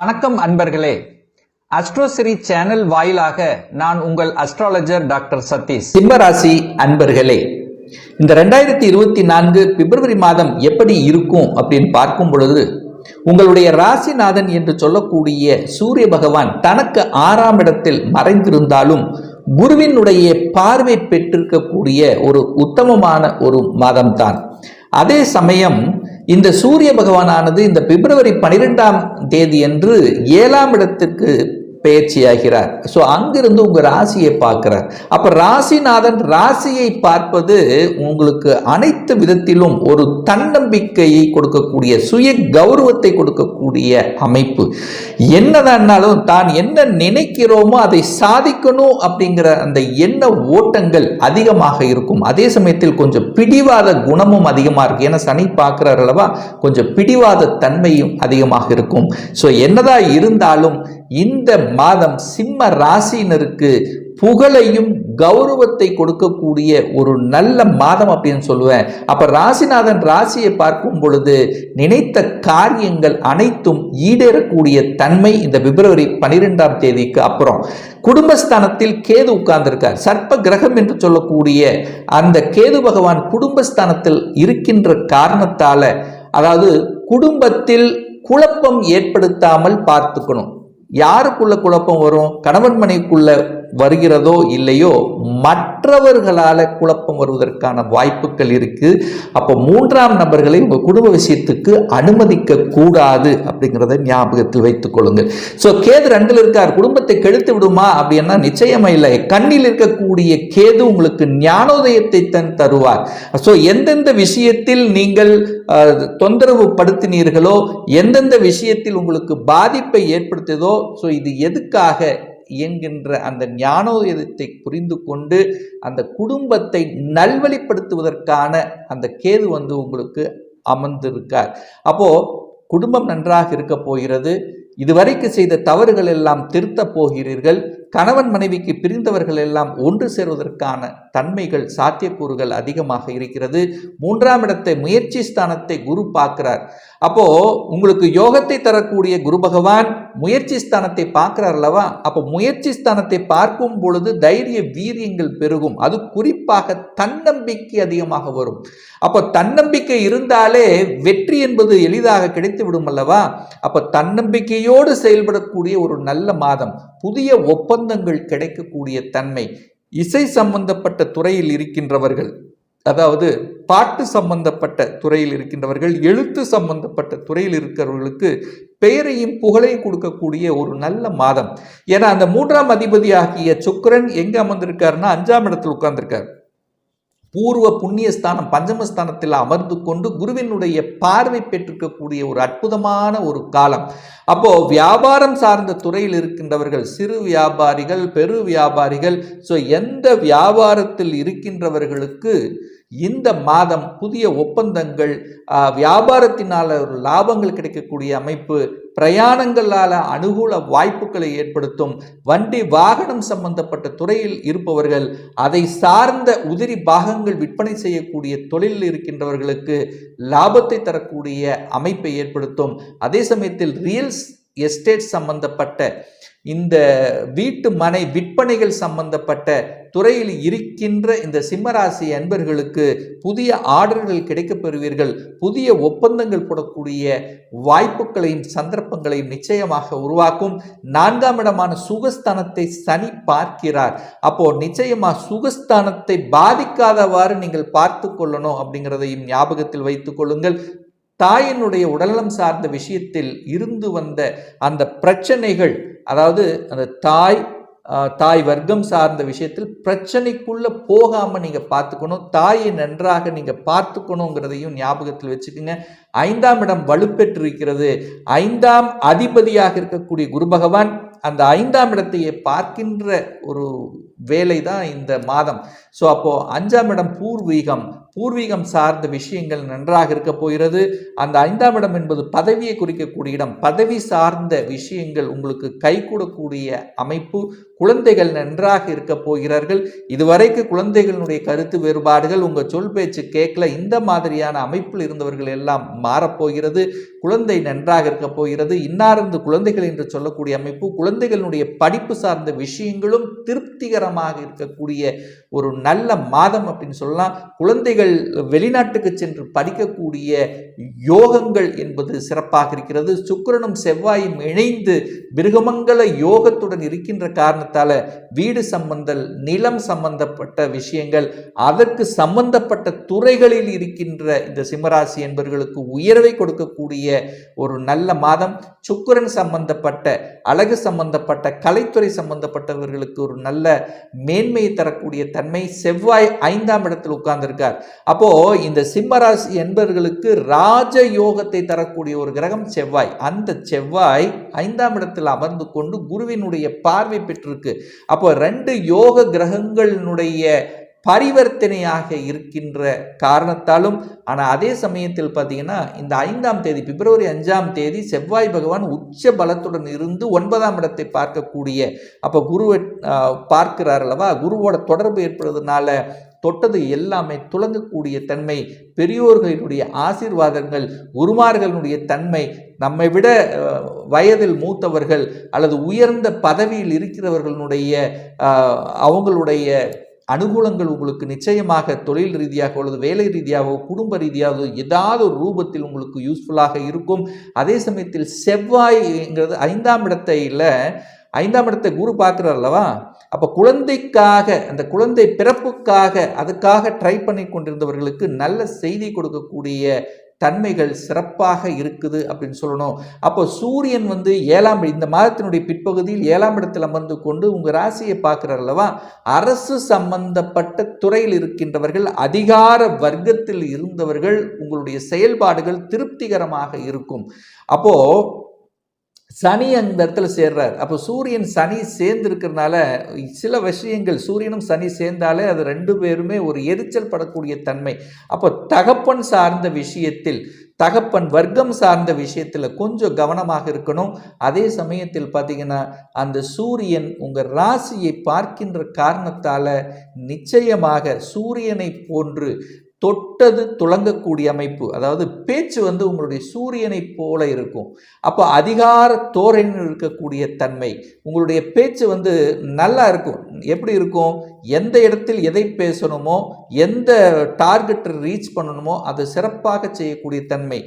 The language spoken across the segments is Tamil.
வணக்கம் அன்பர்களே. அஸ்ட்ரோசிரி சேனல் வாயிலாக நான் உங்கள் அஸ்ட்ராலஜர் டாக்டர் சதீஷ். சிம்மராசி அன்பர்களே, இந்த 2024 பிப்ரவரி மாதம் எப்படி இருக்கும் அப்படின்னு பார்க்கும் பொழுது, உங்களுடைய ராசிநாதன் என்று சொல்லக்கூடிய சூரிய பகவான் தனக்கு 6ஆம் இடத்தில் மறைந்திருந்தாலும் குருவினுடைய பார்வை பெற்றிருக்கக்கூடிய ஒரு உத்தமமான ஒரு மாதம்தான். அதே சமயம் இந்த சூரிய பகவானானது இந்த பிப்ரவரி 12ஆம் தேதி அன்று 7ஆம் இடத்துக்கு பெயர்ச்சியாகிறார். ஸோ அங்கிருந்து உங்க ராசியை பார்க்கிறார். அப்ப ராசிநாதன் ராசியை பார்ப்பது உங்களுக்கு அனைத்து விதத்திலும் ஒரு தன்னம்பிக்கையை கொடுக்கக்கூடிய, சுய கௌரவத்தை கொடுக்கக்கூடிய அமைப்பு. என்னதானாலும் தான் என்ன நினைக்கிறோமோ அதை சாதிக்கணும் அப்படிங்கிற அந்த எண்ண ஓட்டங்கள் அதிகமாக இருக்கும். அதே சமயத்தில் கொஞ்சம் பிடிவாத குணமும் அதிகமாக இருக்கு. ஏன்னா சனி பார்க்கிறார் அல்லவா, கொஞ்சம் பிடிவாத தன்மையும் அதிகமாக இருக்கும். ஸோ என்னதான் இருந்தாலும் இந்த மாதம் சிம்ம ராசியினருக்கு புகழையும் கௌரவத்தை கொடுக்கக்கூடிய ஒரு நல்ல மாதம் அப்படின்னு சொல்லுவேன். அப்ப ராசிநாதன் ராசியை பார்க்கும் பொழுது நினைத்த காரியங்கள் அனைத்தும் ஈடேறக்கூடிய தன்மை இந்த பிப்ரவரி 12ஆம் தேதிக்கு அப்புறம். குடும்பஸ்தானத்தில் கேது உட்கார்ந்திருக்கார். சர்ப்ப கிரகம் என்று சொல்லக்கூடிய அந்த கேது பகவான் குடும்பஸ்தானத்தில் இருக்கின்ற காரணத்தால, அதாவது குடும்பத்தில் குழப்பம் ஏற்படுத்தாமல் பார்த்துக்கணும். யாருக்குள்ள குழப்பம் வரும்? கணவன் மனைவிக்குள்ள வருகிறதோ இல்லையோ, மற்றவர்களால குழப்பம் வருவதற்கான வாய்ப்புகள் இருக்கு. அப்போ 3ஆம் நபர்களை உங்க குடும்ப விஷயத்துக்கு அனுமதிக்க கூடாது அப்படிங்கிறத ஞாபகத்தில் வைத்துக் கொள்ளுங்கள். ஸோ கேது 2ல் இருக்கார். குடும்பத்தை கெடுத்து விடுமா அப்படின்னா நிச்சயமா இல்லை. கண்ணில் இருக்கக்கூடிய கேது உங்களுக்கு ஞானோதயத்தை தருவார். ஸோ எந்தெந்த விஷயத்தில் நீங்கள் தொந்தரவு படுத்தினீர்களோ, எந்தெந்த விஷயத்தில் உங்களுக்கு பாதிப்பை ஏற்படுத்தியதோ, ஸோ இது எதுக்காக என்கின்ற அந்த ஞானோதயத்தை புரிந்து கொண்டு அந்த குடும்பத்தை நல்வழிப்படுத்துவதற்கான அந்த கேது உங்களுக்கு அமர்ந்திருக்கார். அப்போ குடும்பம் நன்றாக இருக்க போகிறது. இதுவரைக்கு செய்த தவறுகள் எல்லாம் திருத்த போகிறீர்கள். கணவன் மனைவிக்கு பிரிந்தவர்கள் எல்லாம் ஒன்று சேர்வதற்கான தன்மைகள், சாத்தியக்கூறுகள் அதிகமாக இருக்கிறது. 3ஆம் இடத்தை, முயற்சி ஸ்தானத்தை குரு பார்க்கிறார். அப்போ உங்களுக்கு யோகத்தை தரக்கூடிய குரு பகவான் முயற்சி ஸ்தானத்தை பார்க்கிறார் அல்லவா. அப்போ முயற்சி ஸ்தானத்தை பார்க்கும் பொழுது தைரிய வீரியங்கள் பெருகும். அது குறிப்பாக தன்னம்பிக்கை அதிகமாக வரும். அப்போ தன்னம்பிக்கை இருந்தாலே வெற்றி என்பது எளிதாக கிடைத்து விடும் அல்லவா. அப்போ தன்னம்பிக்கையோடு செயல்படக்கூடிய ஒரு நல்ல மாதம். புதிய ஒப்பந்தங்கள் கிடைக்கக்கூடிய தன்மை. இசை சம்பந்தப்பட்ட துறையில் இருக்கின்றவர்கள், அதாவது பாட்டு சம்பந்தப்பட்ட துறையில் இருக்கின்றவர்கள், எழுத்து சம்பந்தப்பட்ட துறையில் இருக்கிறவர்களுக்கு பெயரையும் புகழையும் கொடுக்கக்கூடிய ஒரு நல்ல மாதம். ஏன்னா அந்த 3ஆம் அதிபதியாகிய சுக்கிரன் எங்க அமர்ந்திருக்காருன்னா 5ஆம் இடத்தில் உட்கார்ந்திருக்கார். பூர்வ புண்ணியஸ்தானம் பஞ்சமஸ்தானத்தில் அமர்ந்து கொண்டு குருவினுடைய பார்வை பெற்றிருக்கக்கூடிய ஒரு அற்புதமான ஒரு காலம். அப்போ வியாபாரம் சார்ந்த துறையில் இருக்கின்றவர்கள், சிறு வியாபாரிகள், பெரு வியாபாரிகள், ஸோ எந்த வியாபாரத்தில் இருக்கின்றவர்களுக்கு இந்த மாதம் புதிய ஒப்பந்தங்கள், வியாபாரத்தினால ஒரு லாபங்கள் கிடைக்கக்கூடிய அமைப்பு, பிரயாணங்களால அனுகூல வாய்ப்புகளை ஏற்படுத்தும். வண்டி வாகனம் சம்பந்தப்பட்ட துறையில் இருப்பவர்கள், அதை சார்ந்த உதிரி பாகங்கள் விற்பனை செய்யக்கூடிய தொழிலில் இருக்கின்றவர்களுக்கு லாபத்தை தரக்கூடிய அமைப்பை ஏற்படுத்தும். அதே சமயத்தில் ரியல் எஸ்டேட் சம்பந்தப்பட்ட இந்த வீட்டு மனை விற்பனைகள் சம்பந்தப்பட்ட துறையில் இருக்கின்ற இந்த சிம்மராசி அன்பர்களுக்கு புதிய ஆர்டர்கள் கிடைக்கப் பெறுவீர்கள். புதிய ஒப்பந்தங்கள் போடக்கூடிய வாய்ப்புகளையும் சந்தர்ப்பங்களையும் நிச்சயமாக உருவாக்கும். 4ஆம் இடமான சுகஸ்தானத்தை சனி பார்க்கிறார். அப்போ நிச்சயமா சுகஸ்தானத்தை பாதிக்காதவாறு நீங்கள் பார்த்து கொள்ளணும் அப்படிங்கிறதையும் ஞாபகத்தில் வைத்துக் கொள்ளுங்கள். தாயினுடைய உடல்நலம் சார்ந்த விஷயத்தில் இருந்து வந்த அந்த பிரச்சனைகள், அதாவது அந்த தாய் வர்க்கம் சார்ந்த விஷயத்தில் பிரச்சனைக்குள்ள போகாம நீங்க பார்த்துக்கணும். தாயை நன்றாக நீங்க பார்த்துக்கணுங்கிறதையும் ஞாபகத்தில் வச்சுக்கோங்க. 5ஆம் இடம் வலுப்பெற்றிருக்கிறது. 5ஆம் அதிபதியாக இருக்கக்கூடிய குரு பகவான் அந்த 5ஆம் இடத்தையே பார்க்கின்ற ஒரு வேலை தான் இந்த மாதம். ஸோ அப்போ 5ஆம் இடம் பூர்வீகம். பூர்வீகம் சார்ந்த விஷயங்கள் நன்றாக இருக்க போகிறது. அந்த 5ஆம் இடம் என்பது பதவியை குறிக்கக்கூடிய இடம். பதவி சார்ந்த விஷயங்கள் உங்களுக்கு கைகூடக்கூடிய அமைப்பு. குழந்தைகள் நன்றாக இருக்க போகிறார்கள். இதுவரைக்கு குழந்தைகளுடைய கருத்து வேறுபாடுகள், உங்க சொல் பேச்சு கேட்கல, இந்த மாதிரியான அமைப்பில் இருந்தவர்கள் எல்லாம் மாறப்போகிறது. குழந்தை நன்றாக இருக்க போகிறது. இன்னார்ந்து குழந்தைகள் என்று சொல்லக்கூடிய அமைப்பு. குழந்தைகளுடைய படிப்பு சார்ந்த விஷயங்களும் திருப்திகரமாக இருக்கக்கூடிய ஒரு நல்ல மாதம் அப்படின்னு சொல்லலாம். குழந்தைகள் வெளிநாட்டுக்கு சென்று படிக்கக்கூடிய யோகங்கள் என்பது சிறப்பாக இருக்கிறது. சுக்கிரனும் செவ்வாயும் இணைந்து மிருகமங்கல யோகத்துடன் இருக்கின்ற காரணத்தால வீடு சம்பந்தல், நிலம் சம்பந்தப்பட்ட விஷயங்கள், அதற்கு சம்பந்தப்பட்ட துறைகளில் இருக்கின்ற இந்த சிம்மராசி என்பவர்களுக்கு உயர்வை கொடுக்கக்கூடிய ஒரு நல்ல மாதம். சுக்கிரன் சம்பந்தப்பட்ட, அழகு சம்பந்தப்பட்ட, கலைத்துறை சம்பந்தப்பட்டவர்களுக்கு ஒரு நல்ல மேன்மையை தரக்கூடிய தன்மை. செவ்வாய் 5ஆம் இடத்தில் உட்கார்ந்திருக்கார். அப்போ இந்த சிம்மராசி என்பவர்களுக்கு ராஜயோகத்தை தரக்கூடிய ஒரு கிரகம் செவ்வாய். அந்த செவ்வாய் 5ஆம் இடத்தில் அமர்ந்து கொண்டு குருவினுடைய பார்வை பெற்றிருக்கு. அப்போ 2 யோக கிரகங்களினுடைய பரிவர்த்தனையாக இருக்கின்ற காரணத்தாலும், ஆனால் அதே சமயத்தில் பார்த்தீங்கன்னா இந்த 5ஆம் தேதி, பிப்ரவரி 5ஆம் தேதி செவ்வாய் பகவான் உச்ச பலத்துடன் இருந்து 9ஆம் இடத்தை பார்க்கக்கூடிய, அப்போ குருவை பார்க்கிறார் அல்லவா, குருவோட தொடர்பு ஏற்படுறதுனால தொட்டது எல்லாமே துலங்கக்கூடிய தன்மை, பெரியோர்களுடைய ஆசீர்வாதங்கள், குருமார்களுடைய தன்மை, நம்மை விட வயதில் மூத்தவர்கள் அல்லது உயர்ந்த பதவியில் இருக்கிறவர்களுடைய அவங்களுடைய அனுகூலங்கள் உங்களுக்கு நிச்சயமாக தொழில் ரீதியாக அல்லது வேலை ரீதியாகவோ குடும்ப ரீதியாகவோ ஏதாவது ஒரு ரூபத்தில் உங்களுக்கு யூஸ்ஃபுல்லாக இருக்கும். அதே சமயத்தில் செவ்வாய்ங்கிறது 5ஆம் இடத்தை குரு பார்க்குறார் அல்லவா, அப்போ குழந்தைக்காக, அந்த குழந்தை பிறப்புக்காக, அதுக்காக ட்ரை பண்ணி கொண்டிருந்தவர்களுக்கு நல்ல செய்தி கொடுக்கக்கூடிய தன்மைகள் சிறப்பாக இருக்குது அப்படின்னு சொல்லணும். அப்போ சூரியன் 7ஆம், இந்த மாதத்தினுடைய பிற்பகுதியில் 7ஆம் இடத்தில் அமர்ந்து கொண்டு உங்க ராசியை பார்க்கிறார் அல்லவா, அரசு சம்பந்தப்பட்ட துறையில் இருக்கின்றவர்கள், அதிகார வர்க்கத்தில் இருந்தவர்கள், உங்களுடைய செயல்பாடுகள் திருப்திகரமாக இருக்கும். அப்போ சனி அந்த இடத்துல சேர்றார். அப்போ சூரியன் சனி சேர்ந்து இருக்கிறதுனால சில விஷயங்கள், சூரியனும் சனி சேர்ந்தாலே அது 2 பேருமே ஒரு எரிச்சல் படக்கூடிய தன்மை. அப்போ தகப்பன் சார்ந்த விஷயத்தில், தகப்பன் வர்க்கம் சார்ந்த விஷயத்தில் கொஞ்சம் கவனமாக இருக்கணும். அதே சமயத்தில் பார்த்தீங்கன்னா அந்த சூரியன் உங்கள் ராசியை பார்க்கின்ற காரணத்தால் நிச்சயமாக சூரியனை போன்று தொட்டது துளங்கக்கூடிய அமைப்பு, அதாவது பேச்சு உங்களுடைய சூரியனை போல இருக்கும். அப்போ அதிகார தோரணில் இருக்கக்கூடிய தன்மை, உங்களுடைய பேச்சு நல்லா இருக்கும். எப்படி இருக்கும், எந்த இடத்தில் எதை பேசணுமோ, எந்த டார்கெட்டை ரீச் பண்ணணுமோ அதை சிறப்பாக செய்யக்கூடிய தன்மை.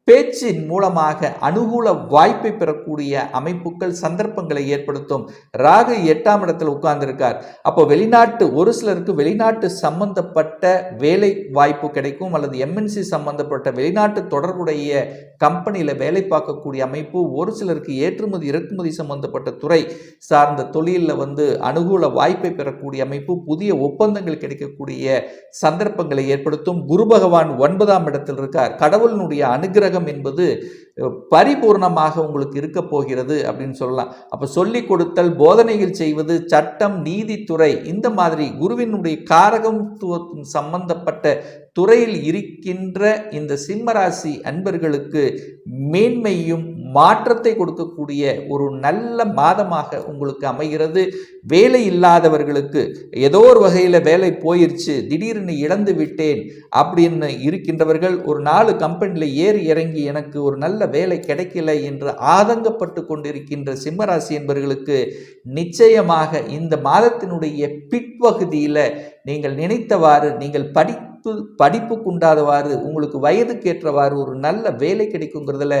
பேச்சின் மூலமாக அனுகூல வாய்ப்பை பெறக்கூடிய அமைப்புகள், சந்தர்ப்பங்களை ஏற்படுத்தும். ராகு 8ஆம் இடத்தில் உட்கார்ந்திருக்கார். அப்போ வெளிநாட்டு, ஒரு சிலருக்கு வெளிநாட்டு சம்பந்தப்பட்ட வேலை வாய்ப்பு கிடைக்கும், அல்லது எம்என்சி சம்பந்தப்பட்ட வெளிநாட்டு தொடர்புடைய கம்பெனியில் வேலை பார்க்கக்கூடிய அமைப்பு. ஒரு சிலருக்கு ஏற்றுமதி இறக்குமதி சம்பந்தப்பட்ட துறை சார்ந்த தொழிலில் அனுகூல வாய்ப்பை பெறக்கூடிய அமைப்பு, புதிய ஒப்பந்தங்கள் கிடைக்கக்கூடிய சந்தர்ப்பங்களை ஏற்படுத்தும். குரு பகவான் 9ஆம் இடத்தில் இருக்கார். கடவுளினுடைய அனுகிரகம் என்பது பரிபூர்ணமாக உங்களுக்கு இருக்க போகிறது அப்படின்னு சொல்லலாம். அப்ப சொல்லிக் கொடுத்தல், போதனைகள் செய்வது, சட்டம், நீதித்துறை, இந்த மாதிரி குருவினுடைய காரகத்துவம் சம்பந்தப்பட்ட துறையில் இருக்கின்ற இந்த சிம்மராசி அன்பர்களுக்கு மேன்மையும் மாற்றத்தை கொடுக்கக்கூடிய ஒரு நல்ல மாதமாக உங்களுக்கு அமைகிறது. வேலை இல்லாதவர்களுக்கு, ஏதோ ஒரு வகையில் வேலை போயிருச்சு, திடீர்னு இழந்து விட்டேன் அப்படின்னு இருக்கின்றவர்கள், ஒரு 4 கம்பெனியில் ஏறி இறங்கி எனக்கு ஒரு நல்ல வேலை கிடைக்கல என்று ஆதங்கப்பட்டு கொண்டிருக்கின்ற சிம்மராசி என்பவர்களுக்கு நிச்சயமாக இந்த மாதத்தினுடைய பிற்பகுதியில் நீங்கள் நினைத்தவாறு, நீங்கள் படிப்புக்குண்டாதவாறு, உங்களுக்கு வயதுக்கேற்றவாறு ஒரு நல்ல வேலை கிடைக்குங்கிறதுல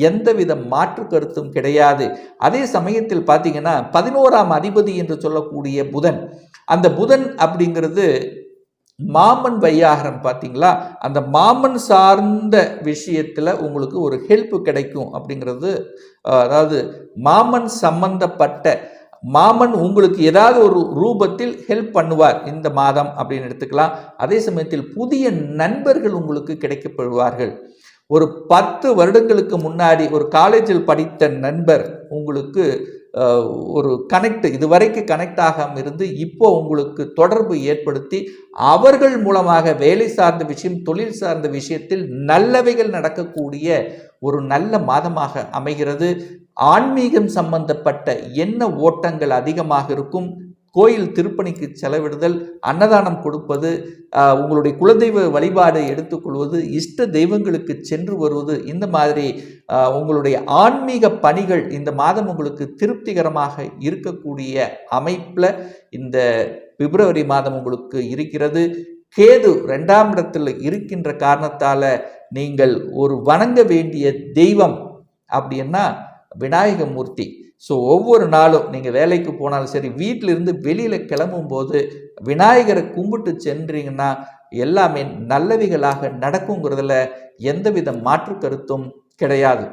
எந்தவித மாற்று கருத்தும் கிடையாது. அதே சமயத்தில் பார்த்தீங்கன்னா 11ஆம் அதிபதி என்று சொல்லக்கூடிய புதன், அந்த புதன் அப்படிங்கிறது மாமன் வையாகரன், பார்த்தீங்களா, அந்த மாமன் சார்ந்த விஷயத்தில் உங்களுக்கு ஒரு ஹெல்ப் கிடைக்கும் அப்படிங்கிறது, அதாவது மாமன் சம்பந்தப்பட்ட, மாமன் உங்களுக்கு ஏதாவது ஒரு ரூபத்தில் ஹெல்ப் பண்ணுவார் இந்த மாதம் அப்படின்னு எடுத்துக்கலாம். அதே சமயத்தில் புதிய நண்பர்கள் உங்களுக்கு கிடைக்கப்படுவார்கள். ஒரு 10 வருடங்களுக்கு முன்னாடி ஒரு காலேஜில் படித்த நண்பர் உங்களுக்கு ஒரு கனெக்ட் இதுவரைக்கும் கனெக்ட் ஆகாமல் இருந்து இப்போ உங்களுக்கு தொடர்பு ஏற்படுத்தி அவர்கள் மூலமாக வேலை சார்ந்த விஷயம், தொழில் சார்ந்த விஷயத்தில் நல்லவைகள் நடக்கக்கூடிய ஒரு நல்ல மாதமாக அமைகிறது. ஆன்மீகம் சம்பந்தப்பட்ட எண்ண ஓட்டங்கள் அதிகமாக இருக்கும். கோயில் திருப்பணிக்கு செலவிடுதல், அன்னதானம் கொடுப்பது, உங்களுடைய குலதெய்வ வழிபாடு எடுத்துக்கொள்வது, இஷ்ட தெய்வங்களுக்கு சென்று வருவது, இந்த மாதிரி உங்களுடைய ஆன்மீக பணிகள் இந்த மாதம் உங்களுக்கு திருப்திகரமாக இருக்கக்கூடிய அமைப்பில் இந்த பிப்ரவரி மாதம் உங்களுக்கு இருக்கிறது. கேது 2ஆம் இடத்தில் இருக்கின்ற காரணத்தால் நீங்கள் ஒரு வணங்க வேண்டிய தெய்வம் அப்படின்னா விநாயகமூர்த்தி. ஸோ ஒவ்வொரு நாளும் நீங்கள் வேலைக்கு போனாலும் சரி, வீட்டிலிருந்து வெளியில் கிளம்பும் போது விநாயகரை கும்பிட்டு சென்றீங்கன்னா எல்லாமே நல்லவைகளாக நடக்குங்கிறதுல எந்தவித மாற்று கருத்தும் கிடையாது.